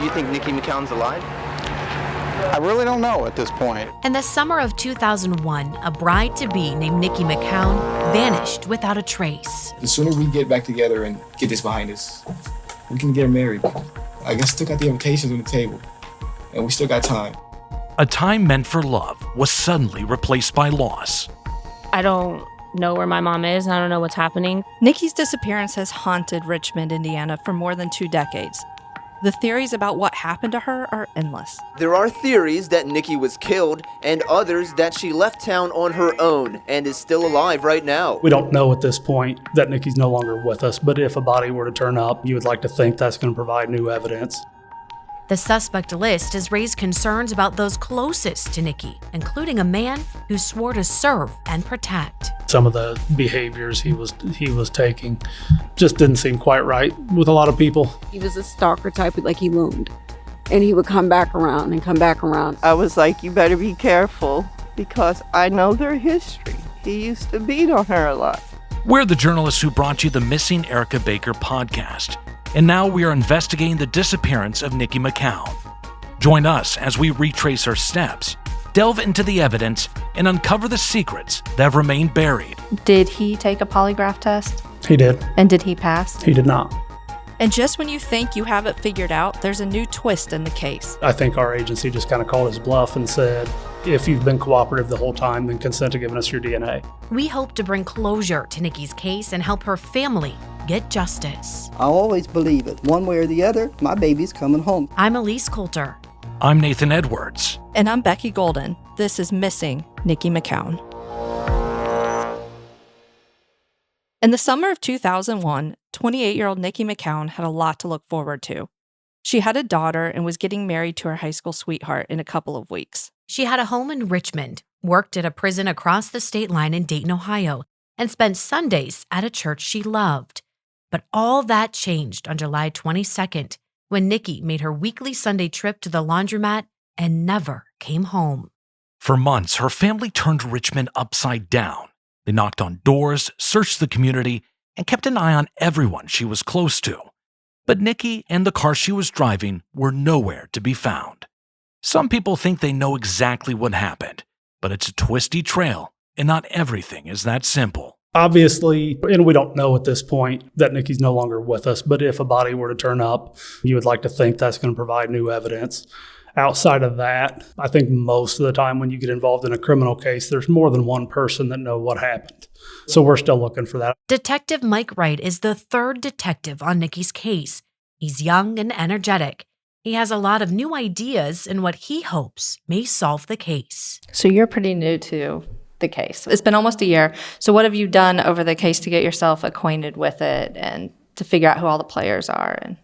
Do you think Niqui McCown's alive? I really don't know at this point. In the summer of 2001, a bride-to-be named Niqui McCown vanished without a trace. The sooner we get back together and get this behind us, we can get married. I guess still got the invitations on the table, and we still got time. A time meant for love was suddenly replaced by loss. I don't know where my mom is, and I don't know what's happening. Nikki's disappearance has haunted Richmond, Indiana for more than 2 decades. The theories about what happened to her are endless. There are theories that Nikki was killed and others that she left town on her own and is still alive right now. We don't know at this point that Nikki's no longer with us, but if a body were to turn up, you would like to think that's going to provide new evidence. The suspect list has raised concerns about those closest to Nikki, including a man who swore to serve and protect. Some of the behaviors he was taking just didn't seem quite right with a lot of people. He was a stalker type, like he loomed. And he would come back around and come back around. I was like, you better be careful because I know their history. He used to beat on her a lot. We're the journalists who brought you the Missing Erica Baker podcast. And now we are investigating the disappearance of Niqui McCown. Join us as we retrace her steps, delve into the evidence, and uncover the secrets that have remained buried. Did he take a polygraph test? He did. And did he pass? He did not. And just when you think you have it figured out, there's a new twist in the case. I think our agency just kind of called his bluff and said, if you've been cooperative the whole time, then consent to giving us your DNA. We hope to bring closure to Nikki's case and help her family get justice. I always believe it. One way or the other, my baby's coming home. I'm Elise Coulter. I'm Nathan Edwards. And I'm Becky Golden. This is Missing Niqui McCown. In the summer of 2001, 28-year-old Niqui McCown had a lot to look forward to. She had a daughter and was getting married to her high school sweetheart in a couple of weeks. She had a home in Richmond, worked at a prison across the state line in Dayton, Ohio, and spent Sundays at a church she loved. But all that changed on July 22nd when Nikki made her weekly Sunday trip to the laundromat and never came home. For months, her family turned Richmond upside down. They knocked on doors, searched the community, and kept an eye on everyone she was close to. But Nikki and the car she was driving were nowhere to be found. Some people think they know exactly what happened, but it's a twisty trail, and not everything is that simple. Obviously, and we don't know at this point that Nikki's no longer with us, but if a body were to turn up, you would like to think that's going to provide new evidence. Outside of that, I think most of the time when you get involved in a criminal case, there's more than one person that know what happened. So we're still looking for that. Detective Mike Wright is the third detective on Nikki's case. He's young and energetic. He has a lot of new ideas and what he hopes may solve the case. So you're pretty new to the case. It's been almost a year. So what have you done over the case to get yourself acquainted with it and to figure out who all the players are?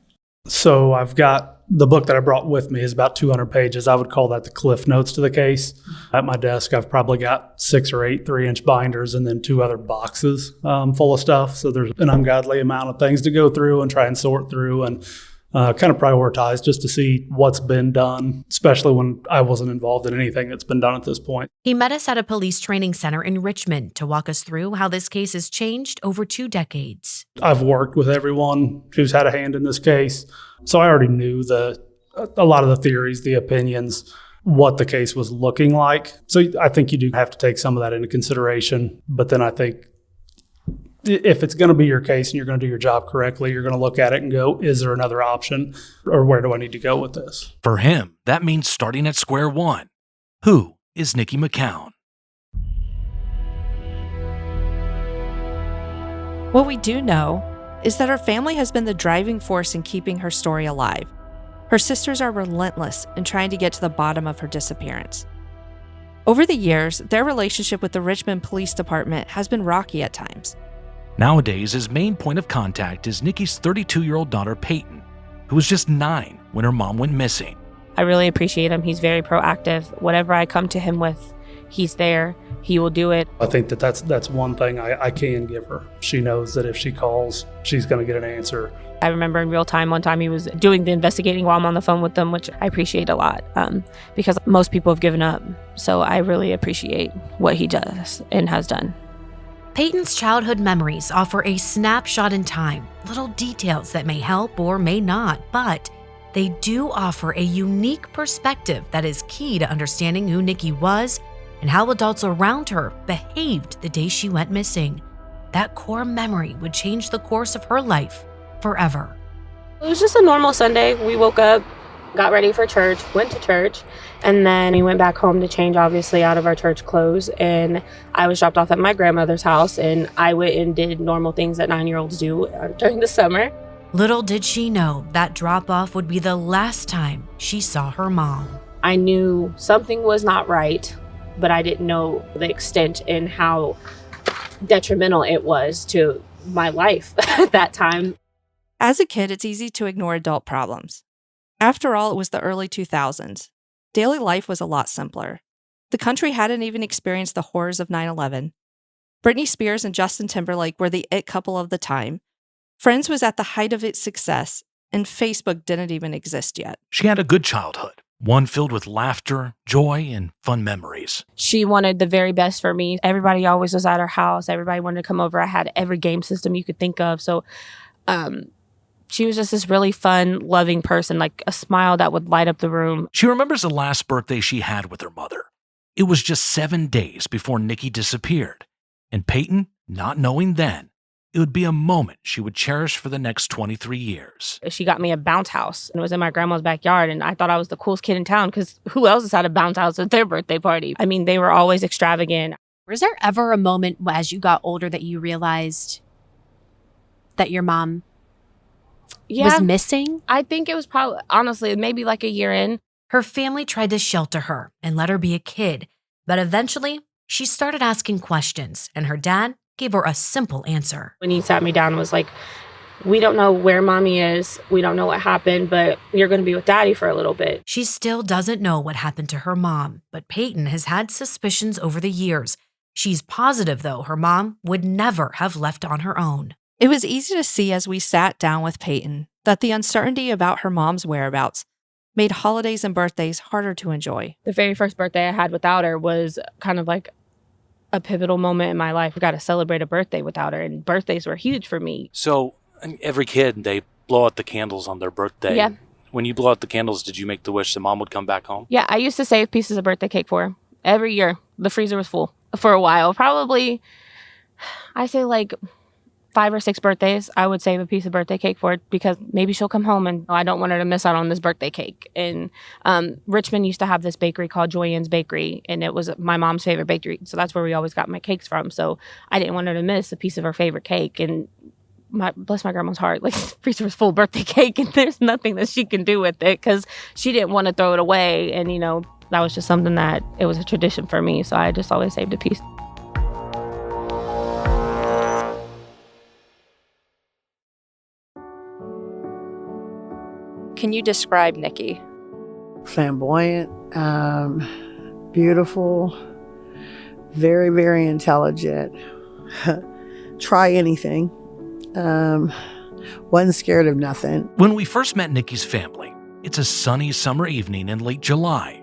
So I've got the book that I brought with me is about 200 pages. I would call that the cliff notes to the case. At my desk, I've probably got 6 or 8 3-inch binders and then 2 other boxes full of stuff. So there's an ungodly amount of things to go through and try and sort through and kind of prioritize just to see what's been done, especially when I wasn't involved in anything that's been done at this point. He met us at a police training center in Richmond to walk us through how this case has changed over 2 decades. I've worked with everyone who's had a hand in this case, so I already knew a lot of the theories, the opinions, what the case was looking like. So I think you do have to take some of that into consideration, but then I think if it's going to be your case and you're going to do your job correctly, you're going to look at it and go, is there another option or where do I need to go with this? For him, that means starting at square one. Who is Niqui McCown? What we do know is that her family has been the driving force in keeping her story alive. Her sisters are relentless in trying to get to the bottom of her disappearance. Over the years, their relationship with the Richmond Police Department has been rocky at times. Nowadays, his main point of contact is Nikki's 32-year-old daughter, Peyton, who was just 9 when her mom went missing. I really appreciate him. He's very proactive. Whatever I come to him with, he's there. He will do it. I think that's one thing I can give her. She knows that if she calls, she's going to get an answer. I remember in real time, one time he was doing the investigating while I'm on the phone with them, which I appreciate a lot because most people have given up. So I really appreciate what he does and has done. Peyton's childhood memories offer a snapshot in time, little details that may help or may not, but they do offer a unique perspective that is key to understanding who Nikki was and how adults around her behaved the day she went missing. That core memory would change the course of her life forever. It was just a normal Sunday. We woke up, got ready for church, went to church, and then we went back home to change, obviously, out of our church clothes. And I was dropped off at my grandmother's house, and I went and did normal things that 9-year-olds do during the summer. Little did she know that drop-off would be the last time she saw her mom. I knew something was not right, but I didn't know the extent and how detrimental it was to my life at that time. As a kid, it's easy to ignore adult problems. After all, it was the early 2000s. Daily life was a lot simpler. The country hadn't even experienced the horrors of 9/11. Britney Spears and Justin Timberlake were the it couple of the time. Friends was at the height of its success, and Facebook didn't even exist yet. She had a good childhood, one filled with laughter, joy, and fun memories. She wanted the very best for me. Everybody always was at her house. Everybody wanted to come over. I had every game system you could think of. So she was just this really fun, loving person, like a smile that would light up the room. She remembers the last birthday she had with her mother. It was just 7 days before Nikki disappeared. And Peyton, not knowing then, it would be a moment she would cherish for the next 23 years. She got me a bounce house, and it was in my grandma's backyard, and I thought I was the coolest kid in town because who else has had a bounce house at their birthday party? I mean, they were always extravagant. Was there ever a moment as you got older that you realized that your mom was missing? I think it was probably, honestly, maybe like a year in. Her family tried to shelter her and let her be a kid, but eventually she started asking questions, and her dad gave her a simple answer. When he sat me down and was like, we don't know where mommy is, we don't know what happened, but you're going to be with daddy for a little bit. She still doesn't know what happened to her mom, but Peyton has had suspicions over the years. She's positive, though, her mom would never have left on her own. It was easy to see as we sat down with Peyton that the uncertainty about her mom's whereabouts made holidays and birthdays harder to enjoy. The very first birthday I had without her was kind of like a pivotal moment in my life. I got to celebrate a birthday without her, and birthdays were huge for me. So every kid, they blow out the candles on their birthday. Yeah. When you blow out the candles, did you make the wish that mom would come back home? Yeah, I used to save pieces of birthday cake for her. Every year, the freezer was full for a while. Probably, I say like 5 or 6 birthdays, I would save a piece of birthday cake for it because maybe she'll come home and I don't want her to miss out on this birthday cake. And Richmond used to have this bakery called Joy-Ann's Bakery, and it was my mom's favorite bakery. So that's where we always got my cakes from. So I didn't want her to miss a piece of her favorite cake. And bless my grandma's heart, like the freezer was full of birthday cake, and there's nothing that she can do with it because she didn't want to throw it away. And, you know, that was just something that it was a tradition for me. So I just always saved a piece. Can you describe Nikki? Flamboyant, beautiful, very, very intelligent. Try anything. Wasn't scared of nothing. When we first met Nikki's family, it's a sunny summer evening in late July.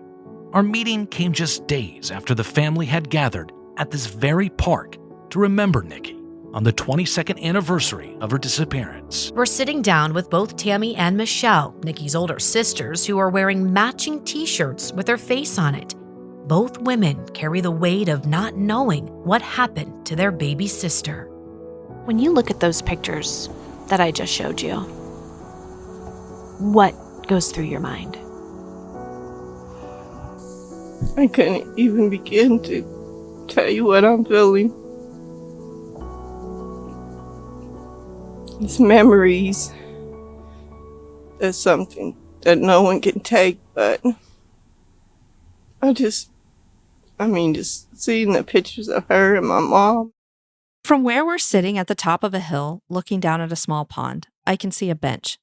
Our meeting came just days after the family had gathered at this very park to remember Nikki on the 22nd anniversary of her disappearance. We're sitting down with both Tammy and Michelle, Nikki's older sisters, who are wearing matching t-shirts with her face on it. Both women carry the weight of not knowing what happened to their baby sister. When you look at those pictures that I just showed you, what goes through your mind? I couldn't even begin to tell you what I'm feeling. It's memories. That's something that no one can take, but just seeing the pictures of her and my mom. From where we're sitting at the top of a hill, looking down at a small pond, I can see a bench.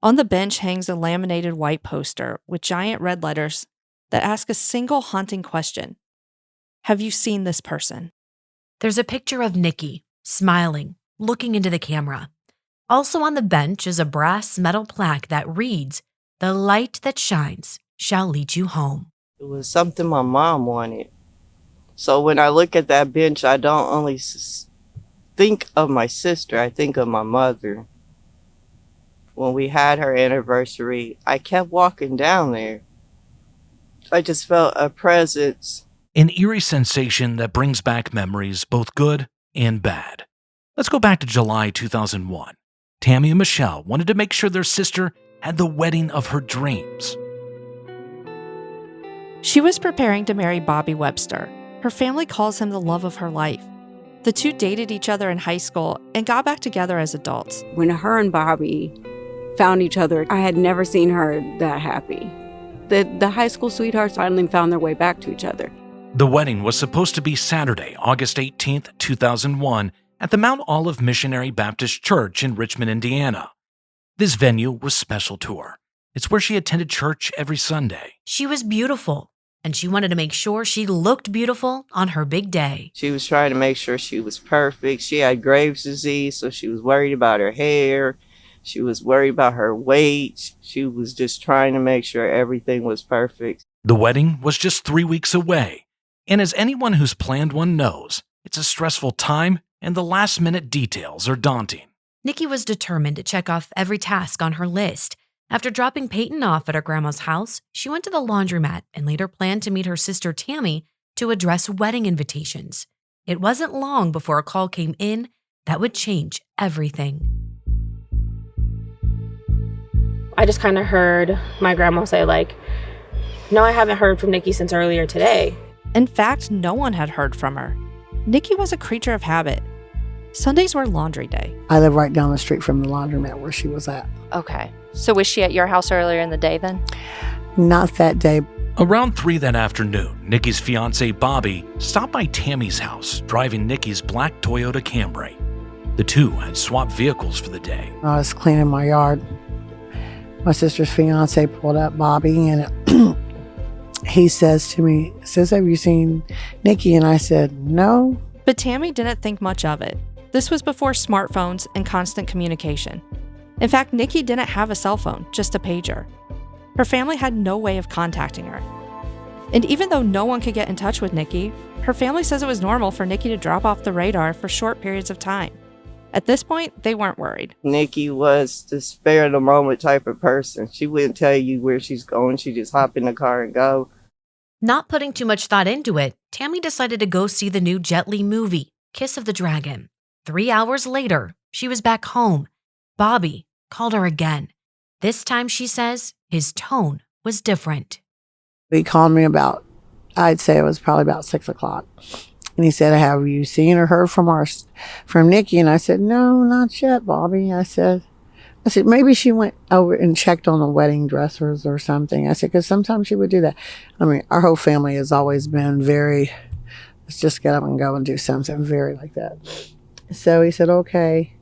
On the bench hangs a laminated white poster with giant red letters that ask a single haunting question. Have you seen this person? There's a picture of Nikki, smiling, looking into the camera. Also on the bench is a brass metal plaque that reads, "The light that shines shall lead you home." It was something my mom wanted. So when I look at that bench, I don't only think of my sister, I think of my mother. When we had her anniversary, I kept walking down there. I just felt a presence. An eerie sensation that brings back memories, both good and bad. Let's go back to July 2001. Tammy and Michelle wanted to make sure their sister had the wedding of her dreams. She was preparing to marry Bobby Webster. Her family calls him the love of her life. The two dated each other in high school and got back together as adults. When her and Bobby found each other, I had never seen her that happy. The high school sweethearts finally found their way back to each other. The wedding was supposed to be Saturday, August 18th, 2001, at the Mount Olive Missionary Baptist Church in Richmond, Indiana. This venue was special to her. It's where she attended church every Sunday. She was beautiful, and she wanted to make sure she looked beautiful on her big day. She was trying to make sure she was perfect. She had Graves' disease, so she was worried about her hair. She was worried about her weight. She was just trying to make sure everything was perfect. The wedding was just 3 weeks away, and as anyone who's planned one knows, it's a stressful time and the last-minute details are daunting. Nikki was determined to check off every task on her list. After dropping Peyton off at her grandma's house, she went to the laundromat and later planned to meet her sister Tammy to address wedding invitations. It wasn't long before a call came in that would change everything. I just kind of heard my grandma say, no, I haven't heard from Nikki since earlier today. In fact, no one had heard from her. Nikki was a creature of habit. Sundays were laundry day. I live right down the street from the laundromat where she was at. Okay. So was she at your house earlier in the day then? Not that day. Around 3 that afternoon, Nikki's fiance Bobby stopped by Tammy's house, driving Nikki's black Toyota Camry. The two had swapped vehicles for the day. I was cleaning my yard. My sister's fiance pulled up Bobby, and he says to me, have you seen Nikki? And I said, no. But Tammy didn't think much of it. This was before smartphones and constant communication. In fact, Nikki didn't have a cell phone, just a pager. Her family had no way of contacting her. And even though no one could get in touch with Nikki, her family says it was normal for Nikki to drop off the radar for short periods of time. At this point, they weren't worried. Nikki was the spare of the moment type of person. She wouldn't tell you where she's going. She'd just hop in the car and go. Not putting too much thought into it, Tammy decided to go see the new Jet Li movie, Kiss of the Dragon. 3 hours later, she was back home. Bobby called her again. This time, she says, his tone was different. He called me I'd say it was probably about 6 o'clock. And he said, have you seen or heard from Nikki? And I said, no, not yet, Bobby. I said, maybe she went over and checked on the wedding dressers or something. I said, because sometimes she would do that. I mean, our whole family has always been very, let's just get up and go and do something very like that. So he said, okay.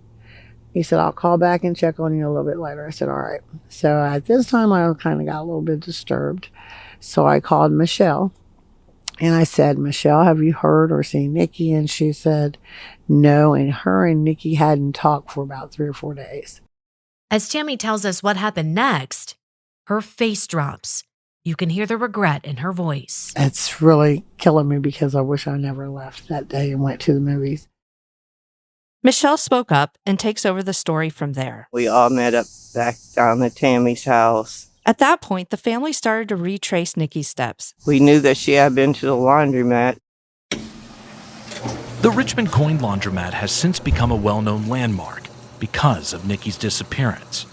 He said, I'll call back and check on you a little bit later. I said, all right. So at this time, I kind of got a little bit disturbed. So I called Michelle. And I said, Michelle, have you heard or seen Nikki? And she said, no. And her and Nikki hadn't talked for about 3 or 4 days. As Tammy tells us what happened next, her face drops. You can hear the regret in her voice. It's really killing me because I wish I never left that day and went to the movies. Michelle spoke up and takes over the story from there. We all met up back down at Tammy's house. At that point, the family started to retrace Nikki's steps. We knew that she had been to the laundromat. The Richmond Coin Laundromat has since become a well-known landmark because of Nikki's disappearance.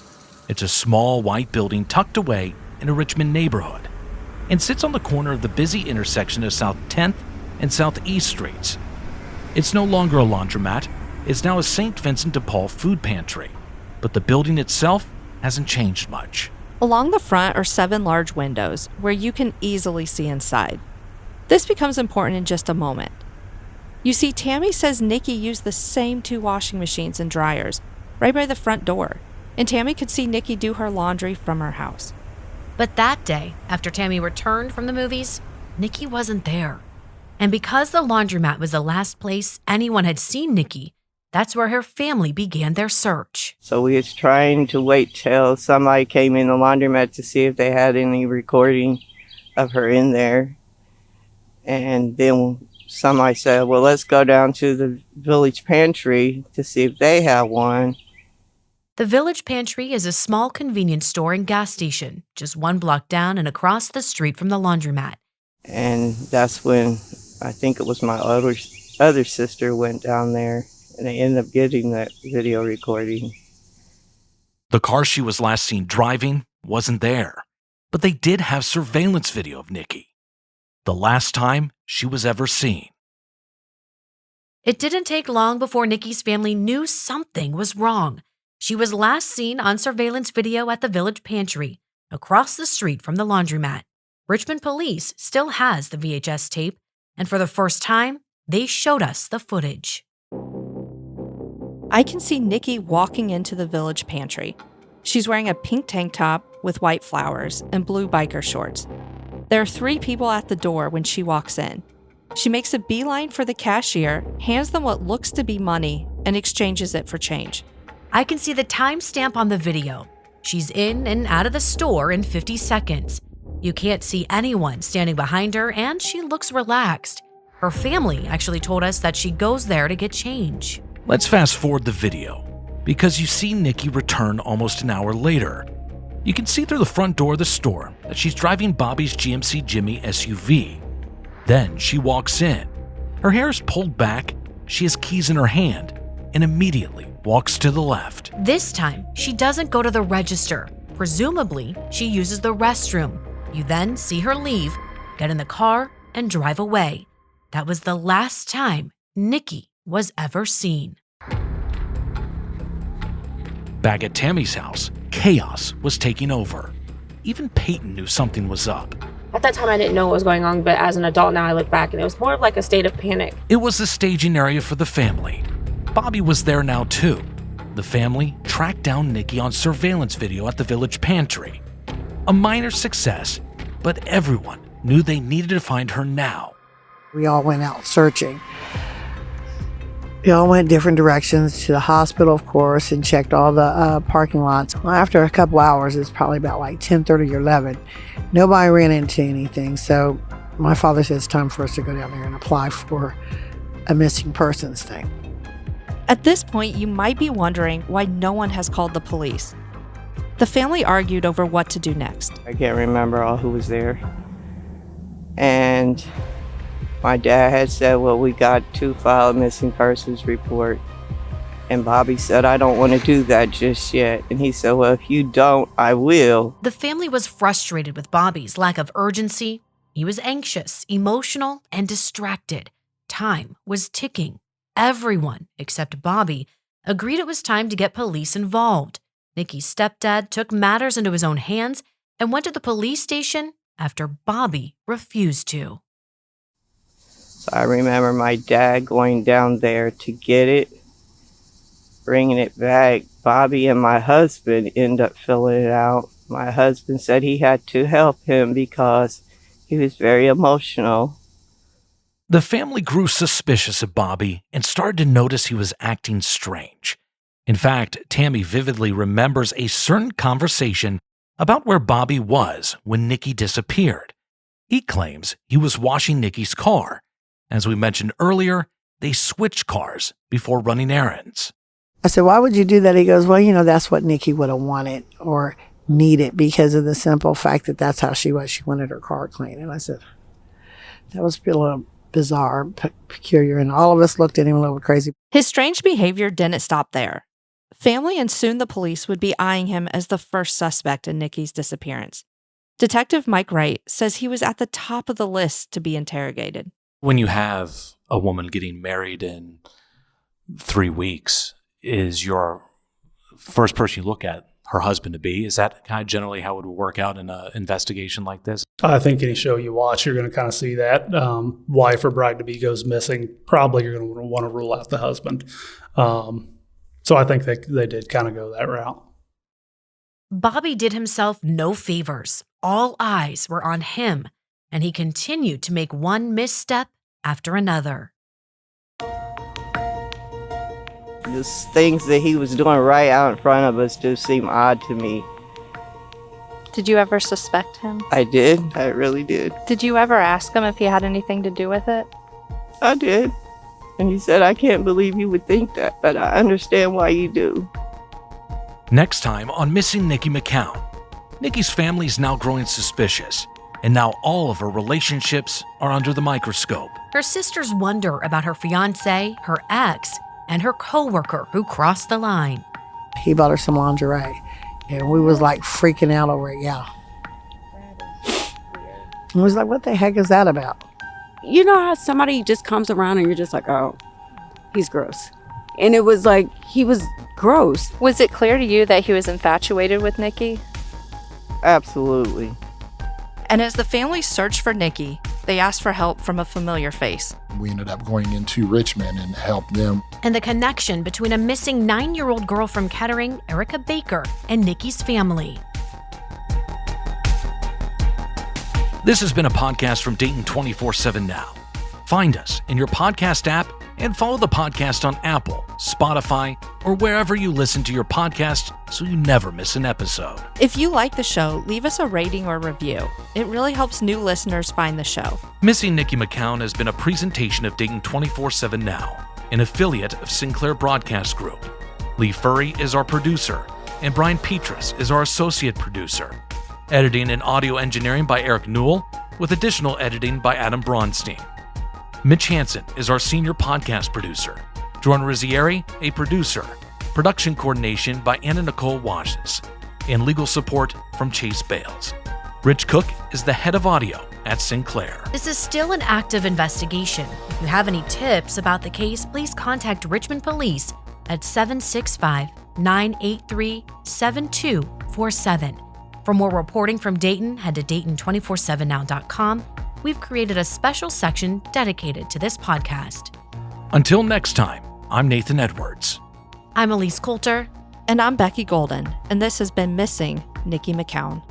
It's a small white building tucked away in a Richmond neighborhood and sits on the corner of the busy intersection of South 10th and Southeast Streets. It's no longer a laundromat. It's now a St. Vincent de Paul food pantry, but the building itself hasn't changed much. Along the front are 7 large windows where you can easily see inside. This becomes important in just a moment. You see, Tammy says Nikki used the same 2 washing machines and dryers right by the front door, and Tammy could see Nikki do her laundry from her house. But that day, after Tammy returned from the movies, Nikki wasn't there. And because the laundromat was the last place anyone had seen Nikki, that's where her family began their search. So we was trying to wait till somebody came in the laundromat to see if they had any recording of her in there. And then somebody said, well, let's go down to the village pantry to see if they have one. The Village Pantry is a small convenience store and gas station, just 1 block down and across the street from the laundromat. And that's when I think it was my other sister went down there, and they ended up getting that video recording. The car she was last seen driving wasn't there, but they did have surveillance video of Nikki, the last time she was ever seen. It didn't take long before Nikki's family knew something was wrong. She was last seen on surveillance video at the Village Pantry, across the street from the laundromat. Richmond police still has the VHS tape, and for the first time, they showed us the footage. I can see Nikki walking into the Village Pantry. She's wearing a pink tank top with white flowers and blue biker shorts. There are 3 people at the door when she walks in. She makes a beeline for the cashier, hands them what looks to be money, and exchanges it for change. I can see the timestamp on the video. She's in and out of the store in 50 seconds. You can't see anyone standing behind her, and she looks relaxed. Her family actually told us that she goes there to get change. Let's fast forward the video, because you see Nikki return almost an hour later. You can see through the front door of the store that she's driving Bobby's GMC Jimmy SUV. Then she walks in. Her hair is pulled back, she has keys in her hand, and immediately walks to the left. This time, she doesn't go to the register. Presumably, she uses the restroom. You then see her leave, get in the car, and drive away. That was the last time Nikki was ever seen. Back at Tammy's house, chaos was taking over. Even Peyton knew something was up. At that time, I didn't know what was going on, but as an adult now, I look back and it was more of like a state of panic. It was the staging area for the family. Bobby was there now too. The family tracked down Nikki on surveillance video at the Village Pantry. A minor success, but everyone knew they needed to find her now. We all went out searching. We all went different directions, to the hospital, of course, and checked all the parking lots. Well, after a couple hours, it's probably about like 10:30 or 11, nobody ran into anything. So my father said it's time for us to go down there and apply for a missing persons thing. At this point, you might be wondering why no one has called the police. The family argued over what to do next. I can't remember all who was there. And my dad had said, well, we got to file a missing persons report. And Bobby said, I don't want to do that just yet. And he said, well, if you don't, I will. The family was frustrated with Bobby's lack of urgency. He was anxious, emotional, and distracted. Time was ticking. Everyone, except Bobby, agreed it was time to get police involved. Nikki's stepdad took matters into his own hands and went to the police station after Bobby refused to. So I remember my dad going down there to get it, bringing it back. Bobby and my husband ended up filling it out. My husband said he had to help him because he was very emotional. The family grew suspicious of Bobby and started to notice he was acting strange. In fact, Tammy vividly remembers a certain conversation about where Bobby was when Nikki disappeared. He claims he was washing Nikki's car. As we mentioned earlier, they switched cars before running errands. I said, why would you do that? He goes, well, that's what Nikki would have wanted or needed because of the simple fact that that's how she was. She wanted her car clean. And I said, that was a little bizarre, peculiar, and all of us looked at him a little crazy. His strange behavior didn't stop there. Family and soon the police would be eyeing him as the first suspect in Nikki's disappearance. Detective Mike Wright says he was at the top of the list to be interrogated. When you have a woman getting married in 3 weeks, is your first person you look at her husband to be? Is that kind of generally how it would work out in an investigation like this? I think any show you watch, you're going to kind of see that. Wife or bride-to-be goes missing, probably you're going to want to rule out the husband. So I think they did kind of go that route. Bobby did himself no favors. All eyes were on him, and he continued to make one misstep after another. Just things that he was doing right out in front of us just seemed odd to me. Did you ever suspect him? I did. I really did. Did you ever ask him if he had anything to do with it? I did. And he said, I can't believe you would think that, but I understand why you do. Next time on Missing Niqui McCown, Nikki's family is now growing suspicious, and now all of her relationships are under the microscope. Her sisters wonder about her fiance, her ex, and her coworker who crossed the line. He bought her some lingerie, and we was like freaking out over it, yeah. And we was like, what the heck is that about? You know how somebody just comes around and you're just like, oh, he's gross. And it was like, he was gross. Was it clear to you that he was infatuated with Nikki? Absolutely. And as the family searched for Nikki, they asked for help from a familiar face. We ended up going into Richmond and helped them. And the connection between a missing 9-year-old girl from Kettering, Erica Baker, and Nikki's family. This has been a podcast from Dayton 24/7 Now. Find us in your podcast app and follow the podcast on Apple, Spotify, or wherever you listen to your podcast so you never miss an episode. If you like the show, leave us a rating or review. It really helps new listeners find the show. Missing Niqui McCown has been a presentation of Dayton 24/7 Now, an affiliate of Sinclair Broadcast Group. Lee Furry is our producer, and Brian Petrus is our associate producer. Editing and audio engineering by Eric Newell, with additional editing by Adam Braunstein. Mitch Hansen is our senior podcast producer. Jordan Rizzieri, a producer. Production coordination by Anna Nicole Washes. And legal support from Chase Bales. Rich Cook is the head of audio at Sinclair. This is still an active investigation. If you have any tips about the case, please contact Richmond Police at 765-983-7247. For more reporting from Dayton, head to Dayton247now.com. We've created a special section dedicated to this podcast. Until next time, I'm Nathan Edwards. I'm Elise Coulter. And I'm Becky Golden. And this has been Missing Niqui McCown.